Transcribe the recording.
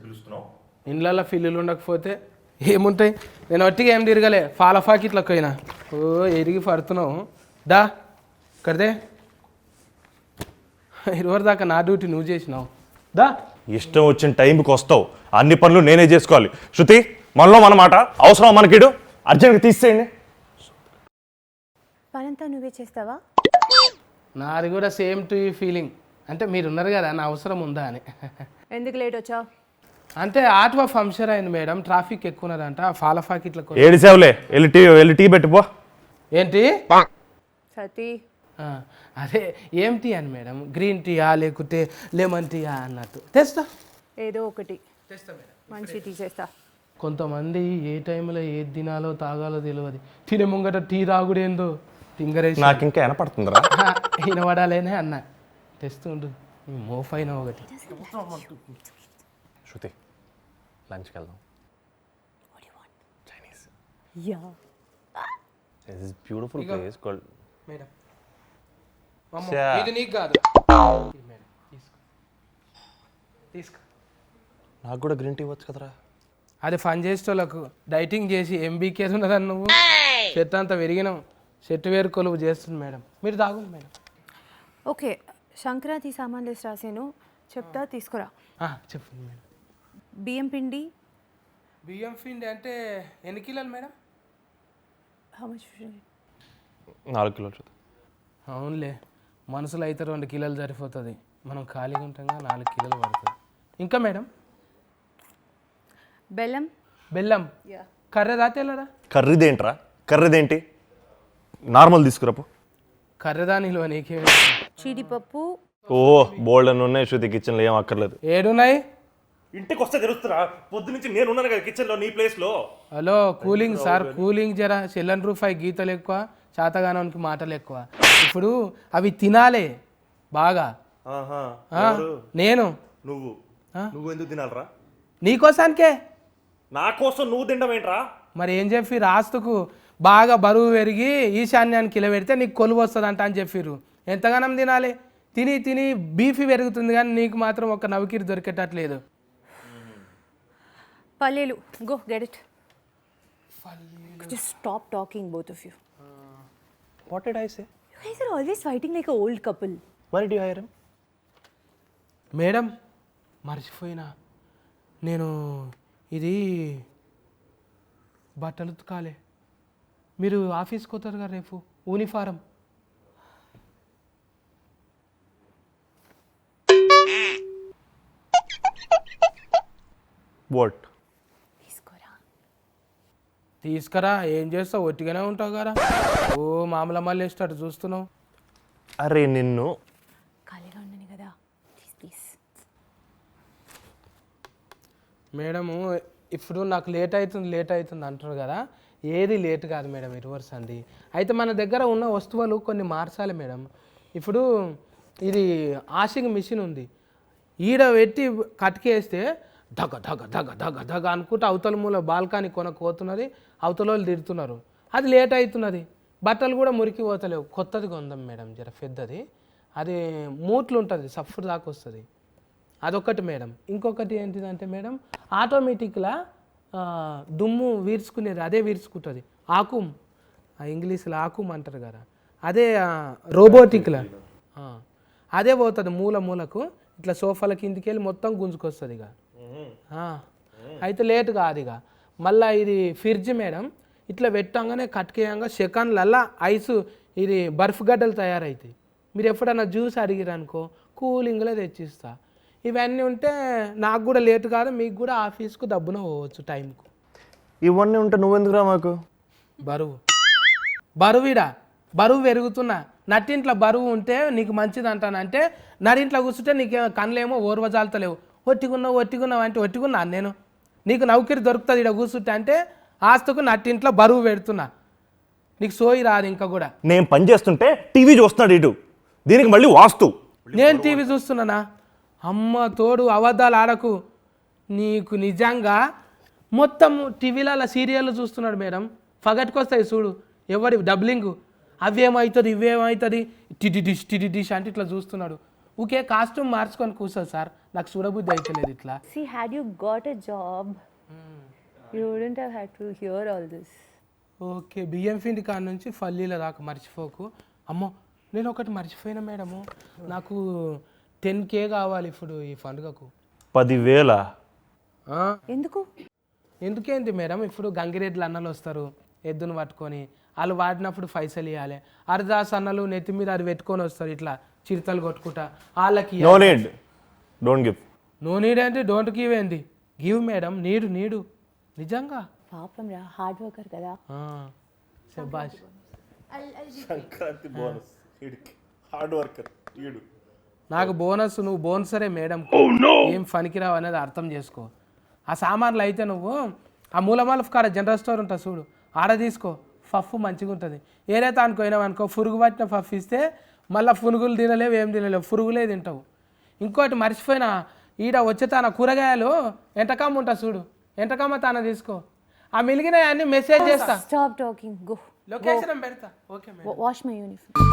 పిలుస్తున్నావు? ఇండ్లలో ఫిల్లులు ఉండకపోతే ఏముంటాయి? నేను ఒట్టిగా ఏం తిరగలే ఫాలఫాకి ఇట్లా పోయినా. ఓ ఎరిగి పడుతున్నావు దా కడితే 20 దాకా నా డ్యూటీ నువ్వు చేసినావు దా. ఇష్టం వచ్చిన టైంకి వస్తావు, అన్ని పనులు నేనే చేసుకోవాలి. శృతి, మనలో మన మాట అవసరం మనకిడు, అర్జెంట్గా తీసేయండి. పనంతా నువ్వే చేస్తావా? నాది కూడా సేమ్ టు ఈ ఫీలింగ్. అంటే మీరు ఉన్నారు కదా నా అవసరం ఉందా అని. ఎందుకు లేట్ వచ్చావు? అంటే ఆటో ఫంక్షన్ అయింది మేడం, ట్రాఫిక్ ఎక్కువ ఉన్నదంట. ఫాలఫాకి ఇట్లా ఏడిసేవులే, వెళ్ళి టీ పెట్టుపో. ఏంటి సతీ, అదే ఏం టీ అని మేడం, గ్రీన్ టీయా లేకుంటే లెమన్ టీయా అన్నట్టు తెస్తా. ఏదో ఒకటి తెస్తా మేడం. మంచి టీ చేస్తా. కొంతమంది ఏ టైంలో ఏది తినాలో తాగాలో తెలియదు. తినే ముంగట టీ తాగుడేందో తింగరేసి నాకు ఇంకా వినపడుతుందిరా. వినపడాలేనే అన్న తెస్తుండు మోఫైన ఒకటి. శృతి, లంచ్కి వెళ్దాం. Chinese. Yeah, this is beautiful place called. Madam Sir. ఇది నీకు కాదు మేడం, తీసుకో తీసుకో. నాకు కూడా గ్రీన్ టీ వచ్చు కదరా. అది ఫన్ చేసేటోళ్ళకు. డైటింగ్ చేసి ఎంబీకేస్ ఉన్నదని నువ్వు చెత్త అంతా విరిగినావు. చెట్టు వేరు కొలువు చేస్తుంది మేడం, మీరు తాగుంది మేడం. ఓకే. సంక్రాంతి సామాన్ లిస్ట్ రాసాను, చెప్తా తీసుకురా. చెప్పండి మేడం. బియ్యం పిండి. బియ్యం పిండి అంటే ఎన్ని కిలోలు మేడం? How much? 4 కిలోలు శృతి. అవునులే, మనసులో అయితే 2 కిలోలు సరిపోతుంది. మనం ఖాళీగా ఉంటాంగా 4 కిలోలు పడుతుంది. ఇంకా మేడం? బెల్లం. బెల్లం కర్రెదా తెల్లదా? కర్రీదేంట్రా? కర్రీదేంటి? నార్మల్ తీసుకురాపు. కర్రెదా నిలువ నీకే. జీడిపప్పు. ఓ బోల్డ్ అని ఉన్నాయి శృతి, కిచెన్లో ఏం అక్కర్లేదు. ఏడున్నాయి? ఇంటికి వస్తే తెలుస్తురా, పొద్దు నుంచి నేను ఉన్నాను కదా కిచెన్లో నీ ప్లేస్లో. హలో కూలింగ్ సార్, కూలింగ్ జరా. చెల్లన్ రూపాయి గీతలు ఎక్కువ, చాతగానానికి మాటలు ఎక్కువ. ఇప్పుడు అవి తినాలే బాగా. నేను నువ్వు ఎందుకు తినాలరా? నీకోసానికే. నా కోసం నువ్వు తినడం ఏంట్రా? మరి ఏం చెప్పి రాస్తుకు బాగా బరువు పెరిగి ఈశాన్యానికి ఇలా పెడితే నీకు కొలువు వస్తుందంట అని చెప్పిర్రు. ఎంతగానం తినాలి? తిని తిని బీఫీ పెరుగుతుంది కానీ నీకు మాత్రం ఒక నవికిరి దొరికేటట్లేదు. పల్లీలు. Go get it. Just stop talking, both of you. What did I say? You guys are always fighting like an old couple. Why did you hire him? Madam మర్చిపోయినా, నేను ఇది బట్టలు ఉతకాలి. మీరు ఆఫీస్కి పోతారు కదా రేపు, యూనిఫారం. What? తీసుకురా. ఏం చేస్తావు, ఒట్టిగానే ఉంటావు కదా. ఓ మామూలు మళ్ళీ ఇస్తాడు చూస్తున్నావు. అరే నిన్ను. ఖాళీగా ఉన్నాను కదా, ప్లీజ్. మేడము ఇప్పుడు నాకు లేట్ అవుతుంది అంటారు కదా. ఏది లేట్ కాదు మేడం, రివర్స్ అండి. అయితే మన దగ్గర ఉన్న వస్తువులు కొన్ని మార్చాలి మేడం. ఇప్పుడు ఇది వాషింగ్ మిషన్ ఉంది, ఈడ పెట్టి కట్కేస్తే దగ్గ దగ్గ దగ్గ దగ్గ దగ్గ అనుకుంటూ అవతల మూల బాల్కనీ కొనుక్కోతున్నది, అవతల వాళ్ళు తిడుతున్నారు. అది లేట్ అవుతున్నది. బట్టలు కూడా మురికి పోతలేవు. కొత్తది కొందాం మేడం, జర పెద్దది. అది మూట్లు ఉంటుంది, సఫర్ దాకా వస్తుంది. అదొకటి మేడం. ఇంకొకటి ఏంటిదంటే మేడం, ఆటోమేటిక్లా దుమ్ము వీర్చుకునేది అదే వీర్చుకుంటుంది. ఆకుమ్, ఇంగ్లీష్లో ఆకుమ్ అంటారు కదా, అదే రోబోటిక్లా అదే పోతుంది మూల మూలకు. ఇట్లా సోఫాల కిందికి వెళ్ళి మొత్తం గుంజుకొస్తుంది ఇక. అయితే లేట్ కాదు ఇక. మళ్ళీ ఇది ఫ్రిడ్జ్ మేడం, ఇట్లా పెట్టంగానే కట్కేయంగా సెకండ్లల్లా ఐసు ఇది బర్ఫ్ గడ్డలు తయారవుతాయి. మీరు ఎప్పుడన్నా జ్యూస్ అడిగిరనుకో కూలింగ్లో తెచ్చిస్తా. ఇవన్నీ ఉంటే నాకు కూడా లేట్ కాదు, మీకు కూడా ఆఫీస్కు దబ్బున పోవచ్చు టైంకు. ఇవన్నీ ఉంటే నువ్వెందుకురా మాకు? బరువు పెరుగుతున్నా. నట్టింట్లో బరువు ఉంటే నీకు మంచిది అంటానంటే, నడింట్లో కూర్చుంటే నీకు కళ్ళేమో ఓర్వజాలతలేవు. ఒట్టిగున్నావు అంటే ఒట్టిగున్నా నేను. నీకు నౌకరి దొరుకుతుంది ఇక్కడ కూర్చుంటే అంటే ఆస్తుకు నట్టింట్లో బరువు పెడుతున్నా. నీకు సోయి రాదు ఇంకా కూడా. నేను పని చేస్తుంటే టీవీ చూస్తున్నాడు ఇటు, దీనికి మళ్ళీ వాస్తు. నేను టీవీ చూస్తున్నానా? అమ్మ తోడు అబద్ధాలు ఆడకు. నీకు నిజంగా మొత్తం టీవీలలో సీరియళ్ళు చూస్తున్నాడు మేడం. ఫగట్కొస్తాయి చూడు, ఎవరి డబ్లింగు, అవేమవుతుంది ఇవేమవుతుంది టిడి డిష్ అంటే ఇట్లా చూస్తున్నాడు. ఊకే కాస్ట్యూమ్ మార్చుకొని కూర్చో సార్, నాకు చూడబుద్ధి అవుతలేదు ఇట్లా. See, had you got a job, you wouldn't have had to hear all this. Okay, బియ్యం పిండి కాడ నుంచి ఫల్లీల దాకా మర్చిపోకు. అమ్మో నేను ఒకటి మర్చిపోయినా మేడము, నాకు 10K కావాలి ఇప్పుడు ఈ పండుగకు. 10,000? ఆ? ఎందుకు? ఎందుకేంటి మేడం, ఇప్పుడు గంగిరెడ్లు అన్నలు వస్తారు ఎద్దును పట్టుకొని, వాళ్ళు వాడినప్పుడు పైసలు ఇవ్వాలి. అర్ధాస్ అన్నలు నెత్తి మీద అది పెట్టుకొని వస్తారు ఇట్లా చిరుతలు కొట్టుకుంటా, వాళ్ళకి no need, don't give. No need అంటే డోంట్ గివ్ ఏంది, గివ్ మేడం, నీడు నిజంగా. పాపం రా, హార్డ్ వర్కర్ కదా. శబాష్. సంక్రాంతి బోనస్ హార్డ్ వర్కర్ ఈడు. నాకు బోనస్, నువ్వు బోనసరే మేడం, ఏం పనికిరావు అనేది అర్థం చేసుకో. ఆ సామాన్లు అయితే నువ్వు ఆ మూలమాల కాడ జనరల్ స్టోర్ ఉంటుంది చూడు, ఆడ తీసుకో, పఫ్ మంచిగా ఉంటుంది. ఏదైతే అనుకోయినావు అనుకో, పురుగు పట్టిన పఫ్ ఇస్తే మళ్ళీ పునుగులు తినలేవు, ఏం తినలేవు, పురుగులే తింటావు. ఇంకోటి మర్చిపోయినా, ఈడ వచ్చే తన కూరగాయలు ఎంటకమ్మ ఉంటుంది చూడు, ఎంటకమ్మ తాన తీసుకో, ఆ మిలిగిన అన్ని మెసేజ్ చేస్తా, Stop talking. Go. లొకేషన్ పెడతా. Okay madam. Wash my uniform.